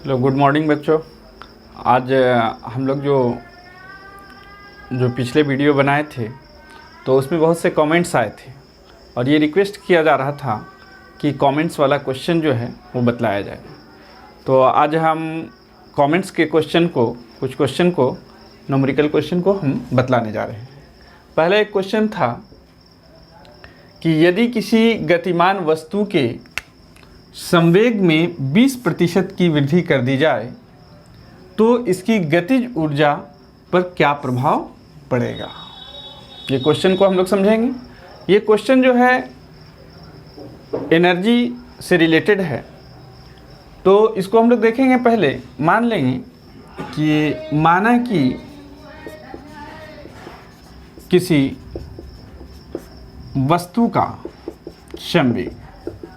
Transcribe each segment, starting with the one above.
Hello, good morning बच्चों। आज हम लोग जो जो पिछले वीडियो बनाए थे तो उसमें बहुत से कमेंट्स आए थे और ये रिक्वेस्ट किया जा रहा था कि कमेंट्स वाला क्वेश्चन जो है वो बतलाया जाए। तो आज हम कमेंट्स के क्वेश्चन को, कुछ क्वेश्चन को, न्यूमेरिकल क्वेश्चन को हम बतलाने जा रहे हैं। पहला एक क्वेश्चन था कि यदि किसी गतिमान वस्तु के संवेग में 20% की वृद्धि कर दी जाए तो इसकी गतिज ऊर्जा पर क्या प्रभाव पड़ेगा। ये क्वेश्चन को हम लोग समझेंगे। ये क्वेश्चन जो है एनर्जी से रिलेटेड है, तो इसको हम लोग देखेंगे। पहले मान लेंगे कि माना कि किसी वस्तु का संवेग,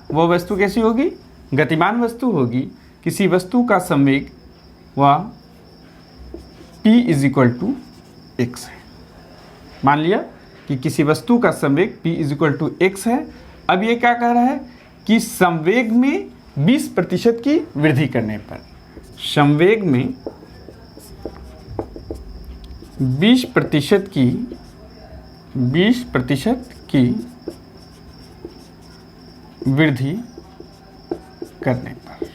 वो वस्तु कैसी होगी? गतिमान वस्तु होगी। किसी वस्तु का संवेग वह p = x है। मान लिया कि किसी वस्तु का संवेग p = x है। अब ये क्या कह रहा है कि संवेग में 20% की वृद्धि करने पर, संवेग में 20% की वृद्धि करने पर।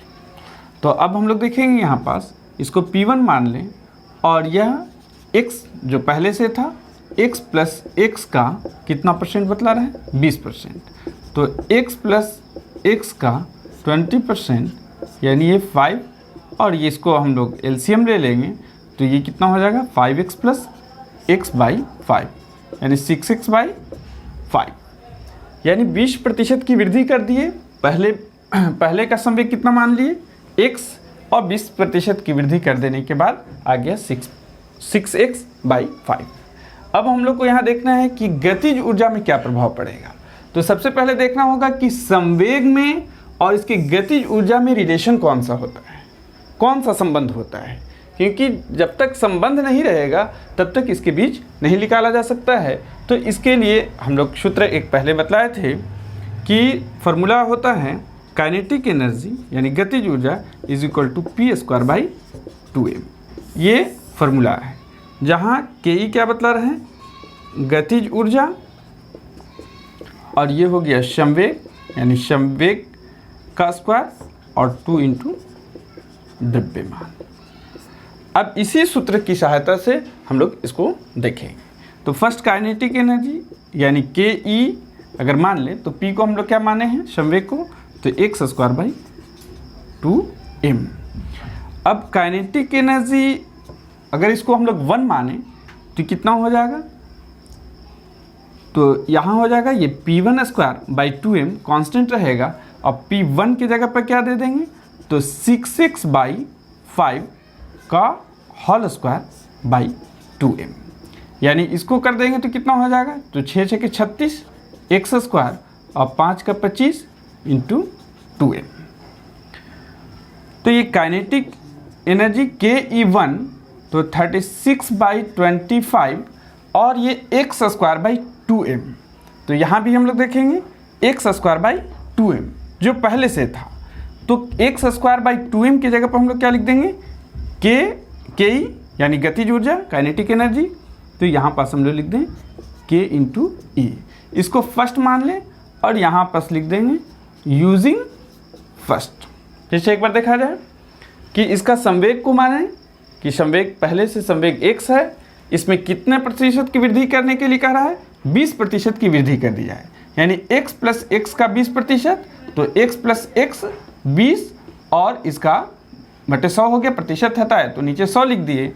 तो अब हम लोग देखेंगे यहाँ पास, इसको P1 मान लें और यह x जो पहले से था, x प्लस x का कितना परसेंट बतला रहा है? 20%। तो x प्लस x का 20%, यानी ये 5, और ये इसको हम लोग एलसीएम ले लेंगे तो ये कितना हो जाएगा? 5x प्लस x/5, यानी 6x/5, यानी 20% की वृद्धि कर दिए। पहले का संवेग कितना मान लिए? x, और 20% की वृद्धि कर देने के बाद आ गया 6x/5। अब हम लोग को यहाँ देखना है कि गतिज ऊर्जा में क्या प्रभाव पड़ेगा। तो सबसे पहले देखना होगा कि संवेग में और इसके गतिज ऊर्जा में रिलेशन कौन सा होता है, कौन सा संबंध होता है, क्योंकि जब तक संबंध नहीं रहेगा तब तक इसके बीच नहीं निकाला जा सकता है। तो इसके लिए हम लोग सूत्र एक पहले बतलाए थे कि फॉर्मूला होता है काइनेटिक एनर्जी यानी गतिज ऊर्जा = p²/2m। ये फॉर्मूला है जहाँ के क्या बतला रहे हैं? गतिज ऊर्जा, और ये हो गया संवेग यानी संवेग का स्क्वायर, और 2 × द्रव्यमान। अब इसी सूत्र की सहायता से हम लोग इसको देखेंगे। तो फर्स्ट काइनेटिक एनर्जी यानी के अगर मान लें तो P को हम लोग क्या माने हैं? संवेग को, तो x²/2m। अब काइनेटिक एनर्जी अगर इसको हम लोग 1 माने तो कितना हो जाएगा? तो यहाँ हो जाएगा ये P1²/2m कांस्टेंट रहेगा, और P1 की जगह पर क्या दे देंगे? तो 6x/5 का होल स्क्वायर /2m, यानी इसको कर देंगे तो कितना हो जाएगा? तो 6 × 36 x² और 5 × 25 × 2m। तो ये काइनेटिक एनर्जी ke1 तो 36/25, और ये x²/2m। तो यहाँ भी हम लोग देखेंगे x²/2m जो पहले से था, तो x²/2m की जगह पर हम लोग क्या लिख देंगे? के यानी गतिज ऊर्जा, काइनेटिक एनर्जी। तो यहाँ पास हम लोग लिख दें k × E। इसको फर्स्ट मान लें और यहाँ पास लिख देंगे यूजिंग फर्स्ट। जैसे एक बार देखा जाए कि इसका संवेग को माने कि संवेग पहले से संवेग x है, इसमें कितने प्रतिशत की वृद्धि करने के लिए कह रहा है? 20% की वृद्धि कर दी जाए, यानी x प्लस x का 20%, तो x प्लस x 20 और इसका बटे 100 हो गया। प्रतिशत हटा है तो नीचे 100 लिख दिए,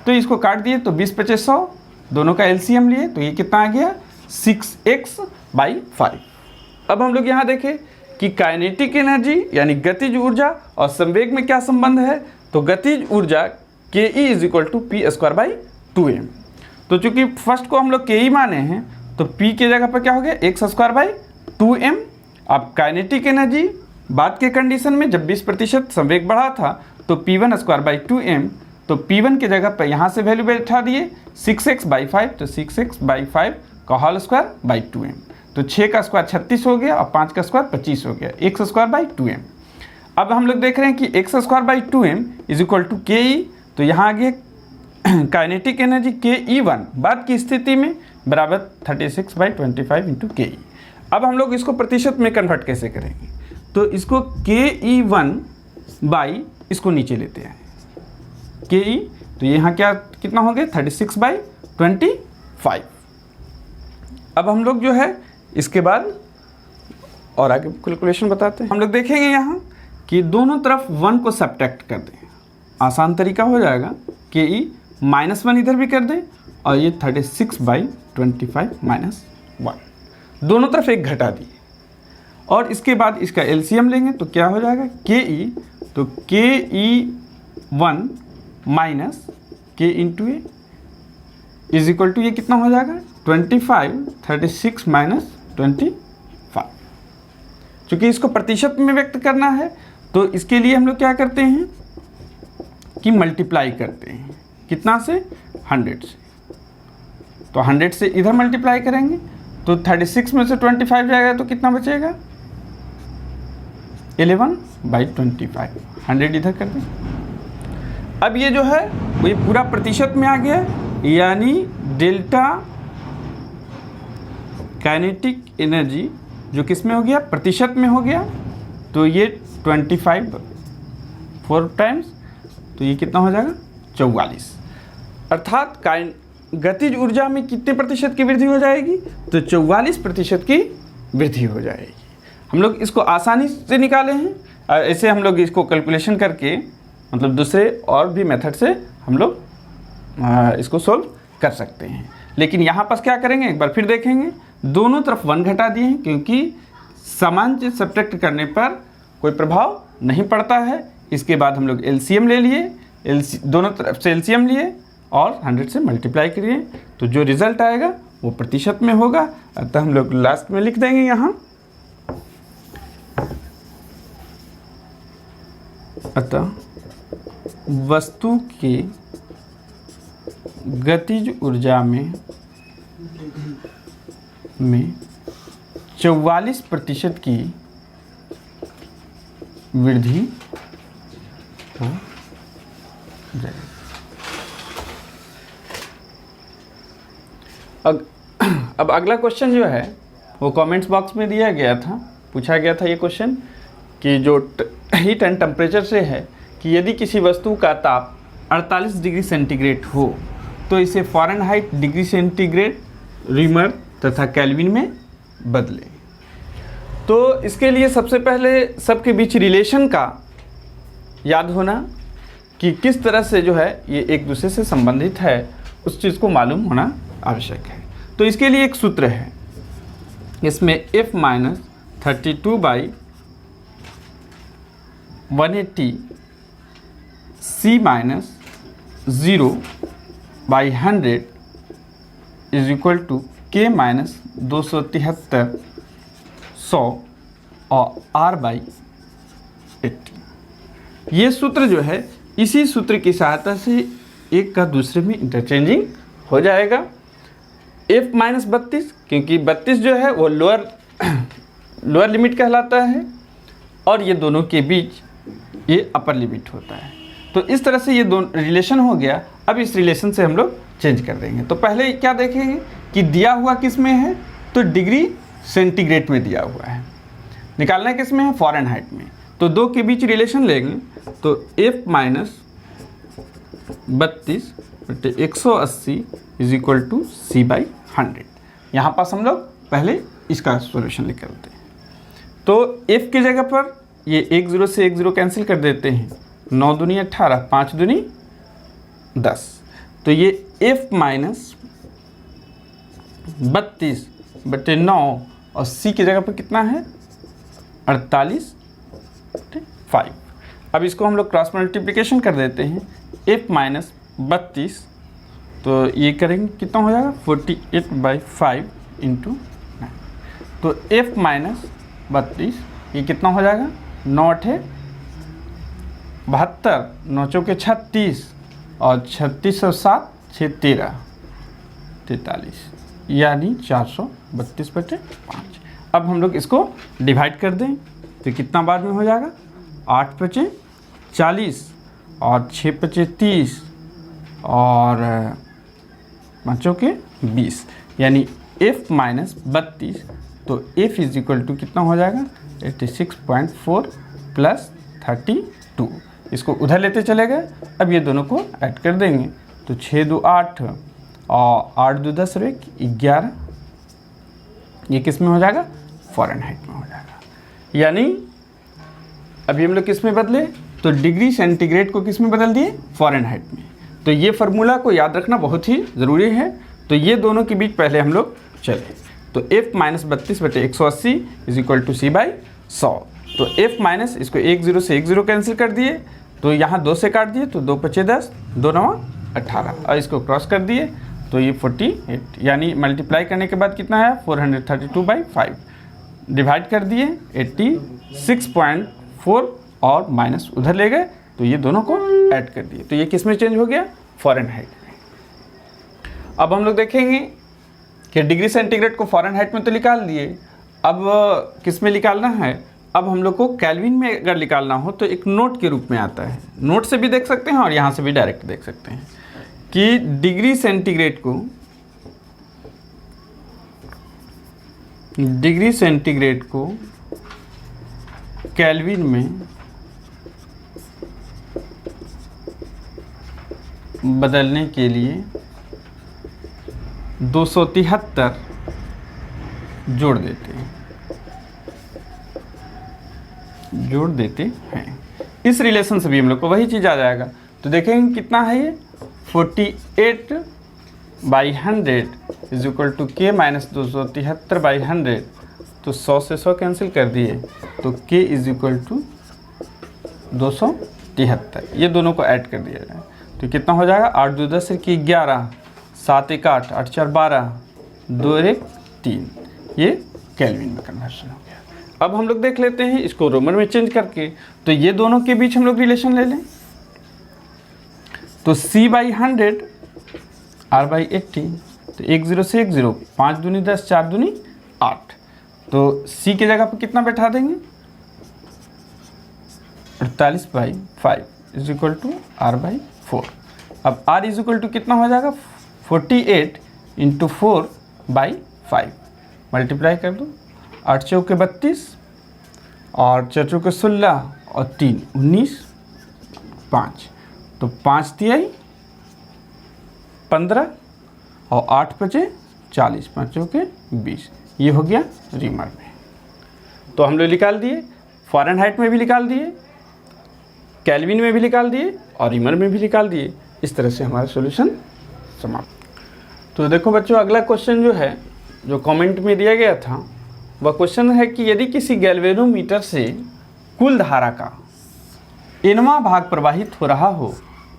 तो इसको काट दिए तो 20 × 50 100, दोनों का एलसीएम लिए तो ये कितना आ गया? 6x/5। अब हम लोग यहाँ देखें कि काइनेटिक एनर्जी यानी गतिज ऊर्जा और संवेग में क्या संबंध है। तो गतिज ऊर्जा ke = p²/2m। तो चूंकि फर्स्ट को हम लोग ke माने हैं तो p की जगह पर क्या हो गया? x²/2m। अब काइनेटिक एनर्जी बाद के कंडीशन में जब 20% संवेग बढ़ा था तो P1²/2m, तो P1 की जगह पर यहाँ से वैल्यू बैठा दिए 6x/5, तो 6x/5 का होल स्क्वायर/2m। तो 6 का स्क्वायर 36 हो गया और 5 का स्क्वायर 25 हो गया, x² बाई 2m। अब हम लोग देख रहे हैं कि X square by 2m is equal to K E, तो यहाँ आगे काइनेटिक एनर्जी के ई वन बाद की स्थिति में बराबर 36/25 इंटू के ई। अब हम लोग इसको प्रतिशत में कन्वर्ट कैसे करेंगे, तो इसको के ई वन बाई इसको नीचे लेते हैं के ई, तो यहाँ क्या कितना हो गया 36/25। अब हम लोग जो है इसके बाद और आगे कैलकुलेशन बताते हैं। हम लोग देखेंगे यहाँ कि दोनों तरफ 1 को सब्ट्रैक्ट कर दें, आसान तरीका हो जाएगा कि ई -1 इधर भी कर दें और ये 36/25 -1 दोनों तरफ एक घटा दिए, और इसके बाद इसका एलसीएम लेंगे तो क्या हो जाएगा के ई, तो K E 1 minus K into A is equal to ये कितना हो जाएगा 25, 36 माइनस 25। चूँकि इसको प्रतिशत में व्यक्त करना है तो इसके लिए हम लोग क्या करते हैं कि मल्टीप्लाई करते हैं, कितना से 100 से, तो 100 से इधर मल्टीप्लाई करेंगे तो 36 में से 25 जाएगा तो कितना बचेगा 11/25, 100 इधर कर दें। अब ये जो है वो ये पूरा प्रतिशत में आ गया, यानी डेल्टा काइनेटिक एनर्जी जो किस में हो गया प्रतिशत में हो गया, तो ये 25 4 टाइम्स, तो ये कितना हो जाएगा 44। अर्थात गतिज ऊर्जा में कितने प्रतिशत की वृद्धि हो जाएगी, तो 44% की वृद्धि हो जाएगी। हम लोग इसको आसानी से निकाले हैं, ऐसे हम लोग इसको कैलकुलेशन करके मतलब दूसरे और भी मेथड से हम लोग इसको सोल्व कर सकते हैं। लेकिन यहाँ पर क्या करेंगे एक बार फिर देखेंगे, दोनों तरफ 1 घटा दिए हैं क्योंकि समान चीज सब्ट्रैक्ट करने पर कोई प्रभाव नहीं पड़ता है। इसके बाद हम लोग एलसीएम ले लिए, दोनों तरफ से एलसीएम लिए और 100 से मल्टीप्लाई करिए, तो जो रिजल्ट आएगा वो प्रतिशत में होगा। अतः हम लोग लास्ट में लिख देंगे यहाँ, अतः वस्तु की गतिज ऊर्जा में 44% की वृद्धि हो जाएगी। अब अगला क्वेश्चन जो है वो कमेंट्स बॉक्स में दिया गया था, पूछा गया था ये क्वेश्चन कि जो हीट एंड टेम्परेचर से है कि यदि किसी वस्तु का ताप 48 डिग्री सेंटीग्रेड हो तो इसे फ़ारेनहाइट डिग्री सेंटीग्रेड, रीमर तथा केल्विन में बदले। तो इसके लिए सबसे पहले सबके बीच रिलेशन का याद होना कि किस तरह से जो है ये एक दूसरे से संबंधित है, उस चीज़ को मालूम होना आवश्यक है। तो इसके लिए एक सूत्र है, इसमें F minus 32/180 C minus 0/100 is equal to K minus 273 100 और R/80। ये सूत्र जो है इसी सूत्र की सहायता से एक का दूसरे में इंटरचेंजिंग हो जाएगा। F माइनस 32 क्योंकि 32 जो है वो लोअर लिमिट कहलाता है और ये दोनों के बीच ये अपर लिमिट होता है। तो इस तरह से ये दोनों रिलेशन हो गया। अब इस रिलेशन से हम लोग चेंज कर देंगे। तो पहले क्या देखेंगे कि दिया हुआ किस में है, तो डिग्री सेंटीग्रेड में दिया हुआ है, निकालना किस में है फ़ारेनहाइट में। तो दो के बीच रिलेशन लेंगे तो F minus 32/180 is equal to C/100। यहाँ पास हम लोग पहले इसका सॉल्यूशन निकालते हैं। तो F की जगह पर ये 1 0 से 1 0 कैंसिल कर देते हैं, 9 दूनी 18, 5 दूनी 10। तो ये F माइनस 32/9 और C की जगह पर कितना है 48/5। अब इसको हम लोग क्रॉस मल्टीप्लिकेशन कर देते हैं, F माइनस 32 तो ये करेंगे कितना हो जाएगा 48/5 इंटू 9। तो F माइनस 32 ये कितना हो जाएगा 9 8 72, 9 चौके 36 और 36 और 7 6 13 43 यानी 432/5। अब हम लोग इसको डिवाइड कर दें तो कितना बाद में हो जाएगा 8 पचे 40 और 6 पचे 30 और 5 के 20, यानी f माइनस 32। तो f इज इक्वल टू कितना हो जाएगा 86.4 प्लस 32। इसको उधर लेते चले गए, अब ये दोनों को ऐड कर देंगे। तो 6 2 8 और 8 2 10 और 1 11। ये किस में हो जाएगा? फ़ारेनहाइट में हो जाएगा। यानी अभी हम लोग किस में बदले? तो डिग्री सेंटीग्रेड को किस में बदल दिए? फ़ारेनहाइट में। तो ये फार्मूला को याद रखना बहुत ही ज़रूरी है। तो ये दोनों के बीच पहले हम लोग चले। तो f minus 32/180 is equal to c/100। तो f माइनस इसको 10 से 10 कैंसिल कर दिए, तो यहाँ 2 से काट दिए, तो 2 पचे 10, 2 9 18 और इसको क्रॉस कर दिए तो ये 48, यानी मल्टीप्लाई करने के बाद कितना है 432/5 डिवाइड कर दिए 86.4 और माइनस उधर ले गए, तो ये दोनों को ऐड कर दिए। तो ये किस में चेंज हो गया? फ़ारेनहाइट में। अब हम लोग देखेंगे कि डिग्री सेंटीग्रेड को फ़ारेनहाइट में तो निकाल दिए, अब किस में निकालना है? अब हम लोग को केल्विन में अगर निकालना हो तो एक नोट के रूप में आता है। नोट से भी देख सकते हैं और यहाँ से भी डायरेक्ट देख सकते हैं कि डिग्री सेंटीग्रेड को केल्विन में बदलने के लिए 273 जोड़ देते हैं। इस रिलेशन से भी हम लोग को वही चीज़ आ जाएगा। तो देखेंगे कितना है ये 48/100 is equal to k minus 273/100। तो 100 से 100 कैंसिल कर दिए, तो k इज इक्वल टू 273। ये दोनों को ऐड कर दिया जाए तो कितना हो जाएगा 8 2 10 की 11, 7 1 8, 8 4 12, 2 1 3। ये केल्विन में कन्वर्शन हो गया। अब हम लोग देख लेते हैं इसको रोमन में चेंज करके। तो ये दोनों के बीच हम लोग रिलेशन ले लें, तो c/100 r/80। तो 10 से 10, 5 दूनी 10, 4 दूनी 8। तो c की जगह पर कितना बैठा देंगे 48/5 इज इक्वल टू r/4। अब r इज इक्वल टू कितना हो जाएगा 48 × 4/5 मल्टीप्लाई कर दो। 8 चौके 32 और 4 चौके 16 और 3 19, 5। तो 5 तिहाई 15 और 8 पचे 40, 5 चौके 20। ये हो गया रीमर में। तो हम लोग निकाल दिए, फ़ारेनहाइट में भी निकाल दिए, केल्विन में भी निकाल दिए और रीमर में भी निकाल दिए। इस तरह से हमारा सॉल्यूशन समाप्त। तो देखो बच्चों, अगला क्वेश्चन जो है जो कमेंट में दिया गया था वह क्वेश्चन है कि यदि किसी गैल्वेनोमीटर से कुल धारा का nवां भाग प्रवाहित हो रहा हो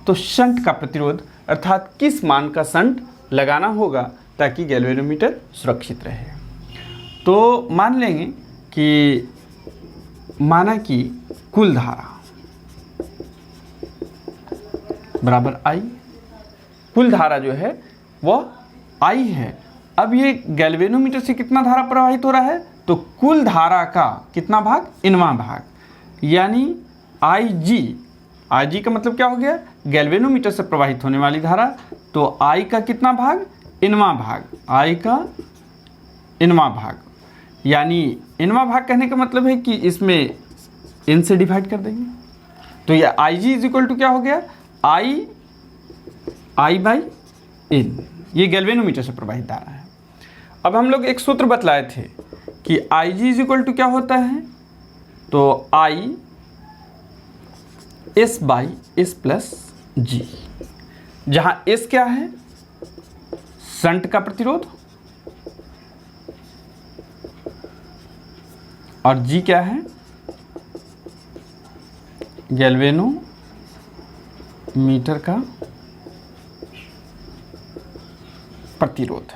तो शंट का प्रतिरोध अर्थात किस मान का शंट लगाना होगा ताकि गैल्वेनोमीटर सुरक्षित रहे। तो मान लेंगे कि माना कि कुल धारा बराबर I, कुल धारा जो है वह I है। अब ये गैल्वेनोमीटर से कितना धारा प्रवाहित हो रहा है? तो कुल धारा का कितना भाग? nवां भाग, यानी IG का मतलब क्या हो गया? गैल्वेनोमीटर से प्रवाहित होने वाली धारा। तो I का कितना भाग? nवां भाग, I का nवां भाग, यानी nवां भाग कहने का मतलब है कि इसमें n से डिवाइड कर देंगे। तो ये IG इज इक्वल टू क्या हो गया? I/n। ये गैल्वेनोमीटर से प्रवाहित धारा है। अब हम लोग एक सूत्र बतलाए थे कि IG इज इक्वल टू क्या होता है? तो I S/S प्लस G, जहाँ S क्या है? शंट का प्रतिरोध और G क्या है? गैल्वेनोमीटर का प्रतिरोध।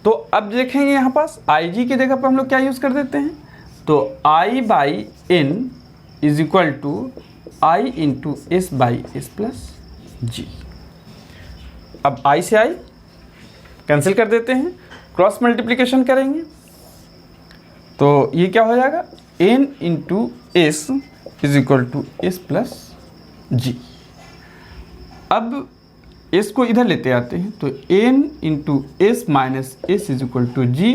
तो अब देखेंगे यहाँ पास IG की जगह पर हम लोग क्या यूज़ कर देते हैं? तो I/n is equal to I × S/S plus G। अब I से I कैंसिल कर देते हैं, क्रॉस मल्टीप्लिकेशन करेंगे तो ये क्या हो जाएगा? n × S is equal to S plus G. अब एस को इधर लेते आते हैं तो N into S minus S is equal to G.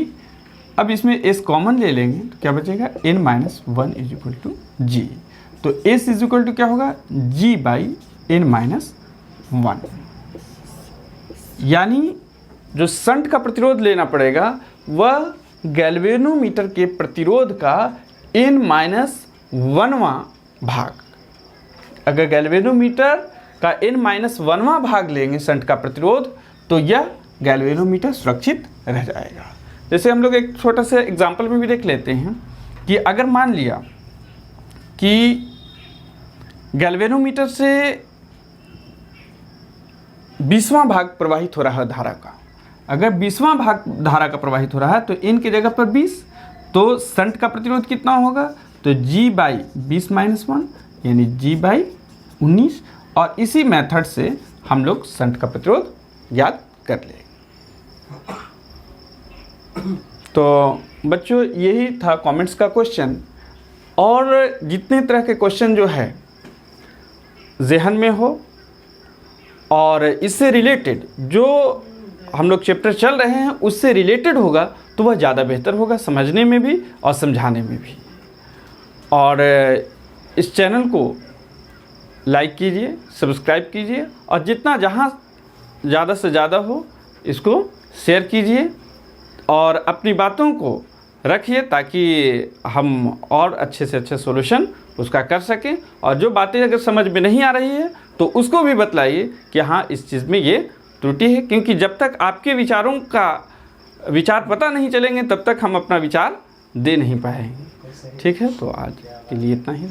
अब इसमें एस कॉमन ले लेंगे तो क्या बचेगा, N minus one is equal to G. तो एस इज इक्वल टू क्या होगा, G by N minus one. यानी जो शंट का प्रतिरोध लेना पड़ेगा वह गैल्वेनोमीटर के प्रतिरोध का n माइनस वनवां भाग। अगर गैल्वेनोमीटर का n माइनस वनवां भाग लेंगे शंट का प्रतिरोध तो यह गैल्वेनोमीटर सुरक्षित रह जाएगा। जैसे हम लोग एक छोटा सा एग्जांपल में भी देख लेते हैं कि अगर मान लिया कि गैल्वेनोमीटर से 20वां भाग प्रवाहित हो रहा है धारा का, अगर 20वां भाग धारा का प्रवाहित हो रहा है तो n की जगह पर 20, तो शंट का प्रतिरोध कितना होगा, तो G बाई 20 माइनस 1 यानी G बाई 19। और इसी मेथड से हम लोग शंट का प्रतिरोध याद कर लेंगे। तो बच्चों यही था कमेंट्स का क्वेश्चन। और जितने तरह के क्वेश्चन जो है ज़हन में हो और इससे रिलेटेड जो हम लोग चैप्टर चल रहे हैं उससे रिलेटेड होगा तो वह ज़्यादा बेहतर होगा समझने में भी और समझाने में भी। और इस चैनल को लाइक कीजिए, सब्सक्राइब कीजिए और जितना जहाँ ज़्यादा से ज़्यादा हो इसको शेयर कीजिए और अपनी बातों को रखिए ताकि हम और अच्छे से अच्छे सॉल्यूशन उसका कर सकें। और जो बातें अगर समझ में नहीं आ रही है तो उसको भी बतलाइए कि हाँ इस चीज़ में ये त्रुटि है, क्योंकि जब तक आपके विचारों का विचार पता नहीं चलेंगे तब तक हम अपना विचार दे नहीं पाएंगे। ठीक है, तो आज के लिए इतना ही।